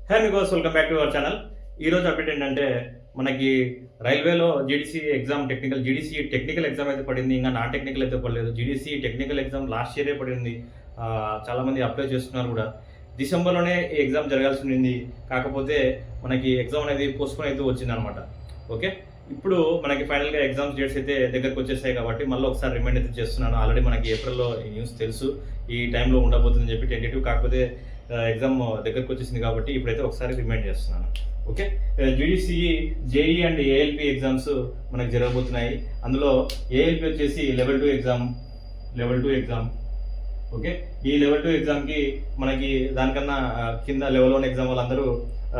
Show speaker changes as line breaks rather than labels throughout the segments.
Hey amigos, welcome back to our channel. ఈరోజు update ఏంటంటే మనకి రైల్వేలో జీడీసీ టెక్నికల్ ఎగ్జామ్ అయితే పడింది. ఇంకా నాన్ టెక్నికల్ అయితే పడలేదు. జీడీసీ టెక్నికల్ ఎగ్జామ్ లాస్ట్ ఇయరే పడింది. చాలామంది అప్లై చేస్తున్నారు కూడా. డిసెంబర్లోనే ఈ ఎగ్జామ్ జరగాల్సి ఉంది. కాకపోతే మనకి ఎగ్జామ్ అనేది పోస్ట్పోన్ అయితే వచ్చిందనమాట. ఓకే, ఇప్పుడు మనకి ఫైనల్గా ఎగ్జామ్స్ డేట్స్ అయితే దగ్గరకు వచ్చేసాయి కాబట్టి మళ్ళీ ఒకసారి రిమైండ్ అయితే చేస్తున్నాను. ఆల్రెడీ మనకి ఏప్రిల్లో ఈ న్యూస్ తెలుసు, ఈ టైంలో ఉండబోతుందని చెప్పి టెంటేటివ్. కాకపోతే ఎగ్జామ్ దగ్గరకు వచ్చేసింది కాబట్టి ఇప్పుడైతే ఒకసారి రిమైండ్ చేస్తున్నాను. Okay, GDCE, JE and ALP exams మనకు జరగబోతున్నాయి. అందులో ఏఎల్పి వచ్చేసి లెవెల్ 2 ఎగ్జామ్. ఓకే, ఈ లెవెల్ 2 ఎగ్జామ్కి మనకి దానికన్నా కింద లెవెల్ 1 ఎగ్జామ్ వాళ్ళందరూ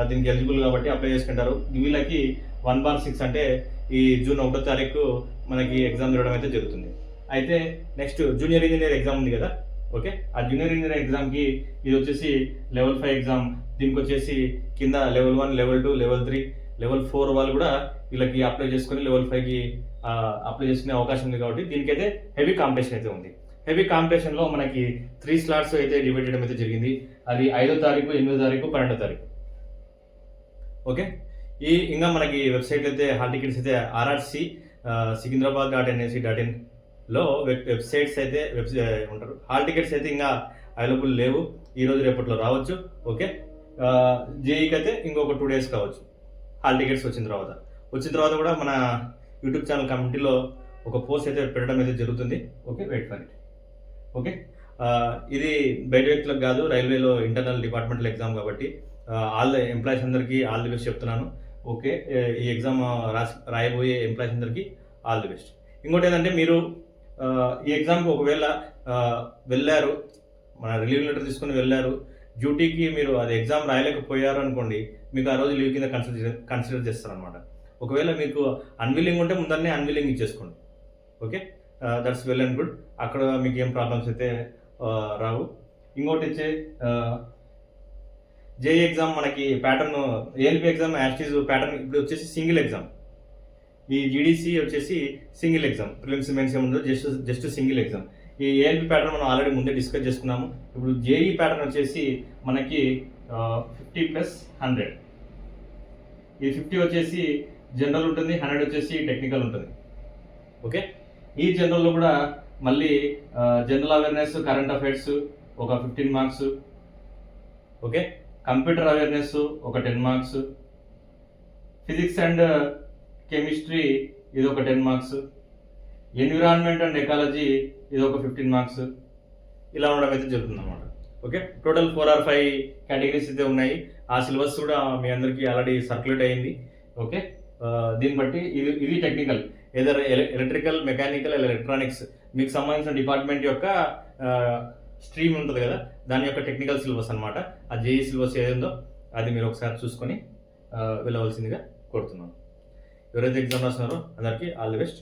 దీనికి ఎలిజిబుల్ కాబట్టి అప్లై చేసుకుంటారు. వీళ్ళకి 1/6 అంటే ఈ జూన్ 1వ తారీఖు మనకి ఎగ్జామ్ జరగడం అయితే జరుగుతుంది. అయితే నెక్స్ట్ జూనియర్ ఇంజనీర్ ఎగ్జామ్ ఉంది కదా. ఓకే, ఆ జూనియర్ ఇంజనీర్ ఎగ్జామ్కి ఇది వచ్చేసి లెవెల్ 5 ఎగ్జామ్. దీనికి వచ్చేసి కింద లెవెల్ 1, లెవెల్ 2, లెవెల్ 3, లెవెల్ 4 వాళ్ళు కూడా వీళ్ళకి అప్లై చేసుకొని లెవెల్ 5కి అప్లై చేసుకునే అవకాశం ఉంది. కాబట్టి దీనికైతే హెవీ కాంపిటీషన్ అయితే ఉంది. హెవీ కాంపిటీషన్లో మనకి 3 స్లాట్స్ అయితే డివైడ్ చేయడం అయితే జరిగింది. అది 5వ తారీఖు, 8వ తారీఖు, 12వ తారీఖు. ఓకే, ఇంకా మనకి వెబ్సైట్ అయితే హాల్ టికెట్స్ అయితే RRC sikindrabad.nic.in వెబ్సైట్స్ అయితే ఉంటారు. హాల్ టికెట్స్ అయితే ఇంకా అవైలబుల్ లేవు. ఈరోజు రేపట్లో రావచ్చు. ఓకే, జేఈకి అయితే ఇంకొక 2 days కావచ్చు హాల్ టికెట్స్ వచ్చిన తర్వాత కూడా మన యూట్యూబ్ ఛానల్ కమ్యూనిటీలో ఒక పోస్ట్ అయితే పెట్టడం అయితే జరుగుతుంది. Okay, wait for it. Okay, ఇది బయట వ్యక్తులకు కాదు, రైల్వేలో ఇంటర్నల్ డిపార్ట్మెంటల్ ఎగ్జామ్ కాబట్టి ఆల్ ఎంప్లాయీస్ అందరికీ ఆల్ ది బెస్ట్ చెప్తున్నాను. ఓకే, ఈ ఎగ్జామ్ రాయబోయే ఎంప్లాయీస్ అందరికీ ఆల్ ది బెస్ట్. ఇంకోటి ఏంటంటే, మీరు ఈ ఎగ్జామ్కి ఒకవేళ వెళ్ళారు, మన రిలీవ్ లెటర్ తీసుకుని వెళ్ళారు, డ్యూటీకి మీరు అది ఎగ్జామ్ రాయలేకపోయారు అనుకోండి, మీకు ఆ రోజు లీవ్ కింద కన్సిడర్ చేస్తారనమాట. ఒకవేళ మీకు అన్విల్లింగ్ ఉంటే ముందరనే అన్విల్లింగ్ ఇచ్చేసుకోండి. Okay, that's well and good. అక్కడ మీకు ఏం ప్రాబ్లమ్స్ అయితే రావు. ఇంకోటి వచ్చే జేఈ ఎగ్జామ్ మనకి pattern, ALP exam active pattern ఇప్పుడు వచ్చేసి సింగిల్ ఎగ్జామ్. ఈ జీడీసీ వచ్చేసి సింగిల్ ఎగ్జామ్, ప్రిలిమ్స్ మెయిన్స్ ఏముందో జస్ట్ సింగిల్ ఎగ్జామ్. ఈ ఏఎల్పి ప్యాటర్న్ మనం ఆల్రెడీ ముందే డిస్కస్ చేసుకున్నాము. ఇప్పుడు జేఈ ప్యాటర్న్ వచ్చేసి మనకి 50+100. ఈ 50 వచ్చేసి జనరల్ ఉంటుంది, 100 వచ్చేసి టెక్నికల్ ఉంటుంది. ఓకే, ఈ జనరల్లో కూడా మళ్ళీ జనరల్ అవేర్నెస్, కరెంట్ అఫైర్స్ ఒక 15 మార్క్స్. ఓకే, కంప్యూటర్ అవేర్నెస్ ఒక 10 మార్క్స్, ఫిజిక్స్ అండ్ కెమిస్ట్రీ ఇది ఒక 10 మార్క్స్, ఎన్విరాన్మెంట్ అండ్ ఎకాలజీ ఇది ఒక 15 మార్క్స్. ఇలా ఉండడం అయితే జరుగుతుంది అనమాట. ఓకే, టోటల్ 4 or 5 కేటగిరీస్ అయితే ఉన్నాయి. ఆ సిలబస్ కూడా మీ అందరికీ ఆల్రెడీ సర్క్యులేట్ అయ్యింది. ఓకే, దీన్ని బట్టి ఇది technical, either electrical, mechanical, electronics మీకు సంబంధించిన డిపార్ట్మెంట్ యొక్క స్ట్రీమ్ ఉంటుంది కదా, దాని యొక్క టెక్నికల్ సిలబస్ అనమాట. ఆ జేఈ సిలబస్ ఏదో అది మీరు ఒకసారి చూసుకొని వెళ్ళవలసిందిగా కోరుతున్నాను. ఎవరైతే ఎగ్జామ్ రాస్తున్నారో అందరికీ ఆల్ ది బెస్ట్.